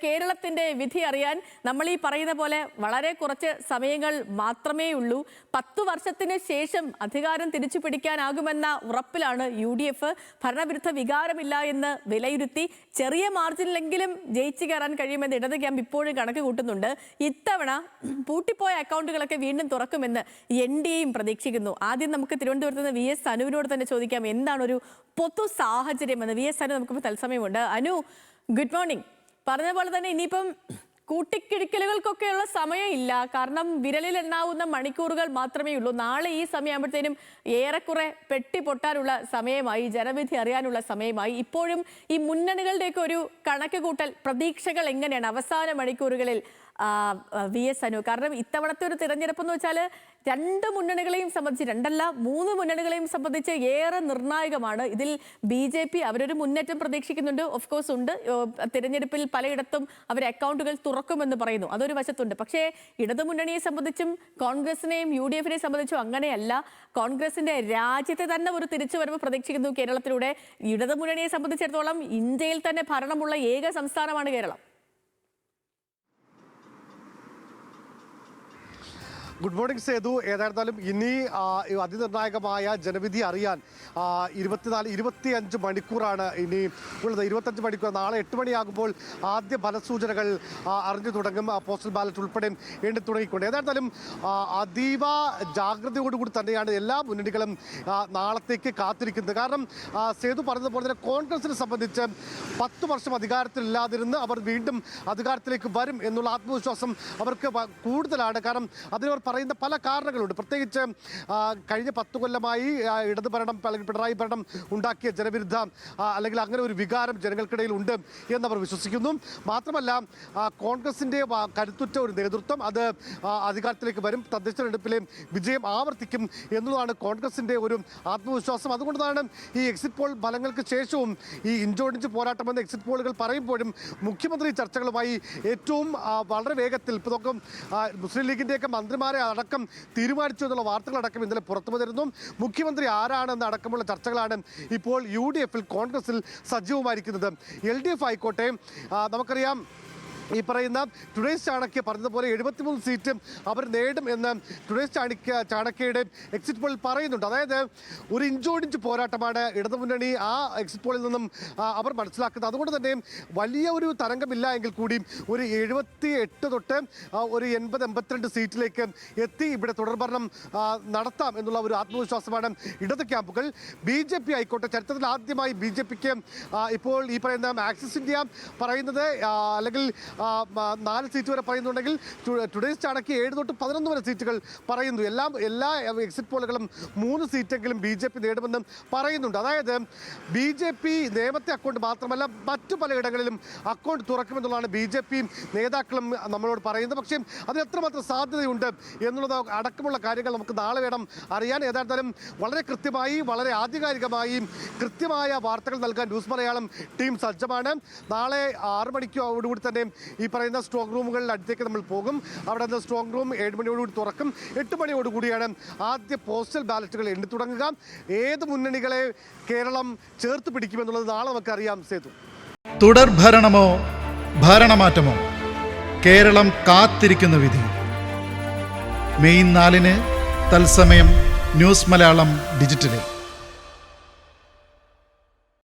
കേരളത്തിന്റെ വിധി അറിയാൻ നമ്മൾ ഈ പറയുന്ന പോലെ വളരെ കുറച്ച് സമയങ്ങൾ മാത്രമേ ഉള്ളൂ. 10 വർഷത്തിന് ശേഷം അധികാരം തിരിച്ചു പിടിക്കാനാകുമെന്ന ഉറപ്പിലാണ് UDF. ഭരണവിരുദ്ധ വികാരമില്ല എന്ന് വിലയിരുത്തി ചെറിയ മാർജിനിലെങ്കിലും ജയിച്ചു കയറാൻ കഴിയുമെന്ന് ഇടത് ക്യാമ്പ് ഇപ്പോഴും കണക്ക് കൂട്ടുന്നുണ്ട്. ഇത്തവണ പൂട്ടിപ്പോയ അക്കൗണ്ടുകളൊക്കെ വീണ്ടും തുറക്കുമെന്ന് NDAയും പ്രതീക്ഷിക്കുന്നു. ആദ്യം നമുക്ക് തിരുവനന്തപുരത്ത് നിന്ന് VS അനുവിനോട് തന്നെ ചോദിക്കാം, എന്താണ് ഒരു പൊതു സാഹചര്യമെന്ന്. VS അനു നമുക്കിപ്പോൾ തത്സമയമുണ്ട്. Anu, good morning. പറഞ്ഞ പോലെ തന്നെ ഇനിയിപ്പം കൂട്ടിക്കിഴിക്കലുകൾക്കൊക്കെയുള്ള സമയമില്ല. കാരണം വിരലിൽ എണ്ണാവുന്ന മണിക്കൂറുകൾ മാത്രമേ ഉള്ളൂ. നാളെ ഈ സമയമാകുമ്പോഴത്തേനും ഏറെക്കുറെ പെട്ടി പൊട്ടാനുള്ള സമയമായി, ജനവിധി അറിയാനുള്ള സമയമായി. ഇപ്പോഴും ഈ മുന്നണികളുടെയൊക്കെ ഒരു കണക്ക് കൂട്ടൽ, പ്രതീക്ഷകൾ എങ്ങനെയാണ് അവസാന മണിക്കൂറുകളിൽ VS അനു? കാരണം ഇത്തവണത്തെ ഒരു തിരഞ്ഞെടുപ്പ് എന്ന് വെച്ചാൽ 2 മുന്നണികളെയും സംബന്ധിച്ച്, 2 അല്ല 3 മുന്നണികളെയും സംബന്ധിച്ച് ഏറെ നിർണായകമാണ്. ഇതിൽ BJP അവരൊരു മുന്നേറ്റം പ്രതീക്ഷിക്കുന്നുണ്ട്, ഓഫ് കോഴ്സ് ഉണ്ട്. തിരഞ്ഞെടുപ്പിൽ പലയിടത്തും അവർ അക്കൗണ്ടുകൾ തുറക്കുമെന്ന് പറയുന്നു, അതൊരു വശത്തുണ്ട്. പക്ഷേ ഇടതു മുന്നണിയെ സംബന്ധിച്ചും കോൺഗ്രസിനെയും UDFനെയും സംബന്ധിച്ചും അങ്ങനെയല്ല. കോൺഗ്രസിന്റെ രാജ്യത്തെ തന്നെ ഒരു തിരിച്ചുവരവ് പ്രതീക്ഷിക്കുന്നു കേരളത്തിലൂടെ. ഇടതു മുന്നണിയെ സംബന്ധിച്ചിടത്തോളം ഇന്ത്യയിൽ തന്നെ ഭരണമുള്ള ഏക സംസ്ഥാനമാണ് കേരളം. Good morning Sethu. ഏതായിരുന്നാലും ഇനി അതിനിർണായകമായ ജനവിധി അറിയാൻ 25 മണിക്കൂറാണ് ഇനി ഉള്ളത്. 25 മണിക്കൂർ. നാളെ 8 മണിയാകുമ്പോൾ ആദ്യ ഫലസൂചനകൾ അറിഞ്ഞു തുടങ്ങും. പോസ്റ്റൽ ബാലറ്റ് ഉൾപ്പെടെ എണ്ണി തുടങ്ങിക്കൊണ്ട് ഏതായിരുന്നാലും അതീവ ജാഗ്രതയോടുകൂടി തന്നെയാണ് എല്ലാ മുന്നണികളും നാളത്തേക്ക് കാത്തിരിക്കുന്നത്. കാരണം സേതു പറഞ്ഞതുപോലെ തന്നെ കോൺഗ്രസിനെ സംബന്ധിച്ച് 10 വർഷം അധികാരത്തിലില്ലാതിരുന്ന് അവർ വീണ്ടും അധികാരത്തിലേക്ക് വരും എന്നുള്ള ആത്മവിശ്വാസം അവർക്ക് കൂടുതലാണ്. കാരണം അതിനവർ പറയുന്ന പല കാരണങ്ങളുണ്ട്. പ്രത്യേകിച്ച് കഴിഞ്ഞ 10 കൊല്ലമായി ഇടത് ഭരണം അല്ലെങ്കിൽ പിണറായി ഭരണം ഉണ്ടാക്കിയ ജനവിരുദ്ധ അല്ലെങ്കിൽ അങ്ങനെ ഒരു വികാരം ജനങ്ങൾക്കിടയിൽ ഉണ്ട് എന്നവർ വിശ്വസിക്കുന്നു. മാത്രമല്ല കോൺഗ്രസിൻ്റെ കരുത്തുറ്റ ഒരു നേതൃത്വം അത് അധികാരത്തിലേക്ക് വരും, തദ്ദേശ തെരഞ്ഞെടുപ്പിലെ വിജയം ആവർത്തിക്കും എന്നുള്ളതാണ് കോൺഗ്രസിൻ്റെ ഒരു ആത്മവിശ്വാസം. അതുകൊണ്ടാണ് ഈ എക്സിറ്റ് പോൾ ഫലങ്ങൾക്ക് ശേഷവും ഈ ഇഞ്ചോടിഞ്ച് പോരാട്ടമെന്ന് എക്സിറ്റ് പോളുകൾ പറയുമ്പോഴും മുഖ്യമന്ത്രി ചർച്ചകളുമായി ഏറ്റവും വളരെ വേഗത്തിൽ ഇപ്പോൾ നോക്കും മുസ്ലിം ലീഗിൻ്റെയൊക്കെ മന്ത്രിമാരെ അടക്കം തീരുമാനിച്ചു എന്നുള്ള വാർത്തകളടക്കം ഇന്നലെ പുറത്തു വന്നിരുന്നു. മുഖ്യമന്ത്രി ആരാണെന്ന് അടക്കമുള്ള ചർച്ചകളാണ് ഇപ്പോൾ UDFൽ കോൺഗ്രസിൽ സജീവമായിരിക്കുന്നത്. LDF ആയിക്കോട്ടെ, നമുക്കറിയാം ഈ പറയുന്ന ടുഡേസ് ചാണക്യ പറഞ്ഞതുപോലെ 73 സീറ്റ് അവർ നേടും എന്ന് ടുഡേസ് ചാണക്യയുടെ എക്സിറ്റ് പോളിൽ പറയുന്നുണ്ട്. അതായത് ഒരു ഇഞ്ചോടിഞ്ച് പോരാട്ടമാണ് ഇടതുമുന്നണി ആ എക്സിറ്റ് പോളിൽ നിന്നും അവർ മനസ്സിലാക്കുന്നത്. അതുകൊണ്ട് തന്നെ വലിയ ഒരു തരംഗമില്ല എങ്കിൽ കൂടി ഒരു 78 തൊട്ട് ഒരു 80-82 സീറ്റിലേക്ക് എത്തി ഇവിടെ തുടർഭരണം നടത്താം എന്നുള്ള ഒരു ആത്മവിശ്വാസമാണ് ഇടത് ക്യാമ്പുകൾ. BJP ആയിക്കോട്ടെ, ചരിത്രത്തിൽ ആദ്യമായി BJPക്ക് ഇപ്പോൾ ഈ പറയുന്ന ആക്സിസ് ഇന്ത്യ പറയുന്നത് അല്ലെങ്കിൽ 4 സീറ്റ് വരെ പറയുന്നുണ്ടെങ്കിൽ ടുഡേസ് ചാണക്യ 7 തൊട്ട് 11 വരെ സീറ്റുകൾ പറയുന്നു. എല്ലാ എക്സിറ്റ് പോളുകളും 3 സീറ്റെങ്കിലും BJP നേടുമെന്നും പറയുന്നുണ്ട്. അതായത് BJP നിയമത്തെ അക്കൗണ്ട് മാത്രമല്ല മറ്റു പലയിടങ്ങളിലും അക്കൗണ്ട് തുറക്കുമെന്നുള്ളതാണ് BJP നേതാക്കളും നമ്മളോട് പറയുന്നത്. പക്ഷേ അത് എത്രമാത്രം സാധ്യതയുണ്ട് എന്നുള്ളത് അടക്കമുള്ള കാര്യങ്ങൾ നമുക്ക് നാളെ വേണം അറിയാൻ. ഏതായാലും വളരെ കൃത്യമായി വളരെ ആധികാരികമായി കൃത്യമായ വാർത്തകൾ നൽകാൻ ന്യൂസ് മലയാളം ടീം സജ്ജമാണ്. നാളെ 6 മണിക്കോടുകൂടി തന്നെ ഈ പറയുന്ന സ്ട്രോങ് റൂമുകളിൽ അടുത്തേക്ക് നമ്മൾ പോകും. അവിടെ നിന്ന് സ്ട്രോങ് റൂം 7 മണിയോടുകൂടി തുറക്കും. 8 മണിയോടുകൂടിയാണ് ആദ്യ പോസ്റ്റൽ ബാലറ്റുകൾ എണ്ണി തുടങ്ങുക. ഏത് മുന്നണികളെ കേരളം ചേർത്ത് പിടിക്കുമെന്നുള്ളത് നാളെ നമുക്കറിയാം. സേതു, തുടർ ഭരണമോ ഭരണമാറ്റമോ? കേരളം കാത്തിരിക്കുന്ന വിധി. മെയ് 4 തത്സമയം ന്യൂസ് മലയാളം ഡിജിറ്റലിൽ.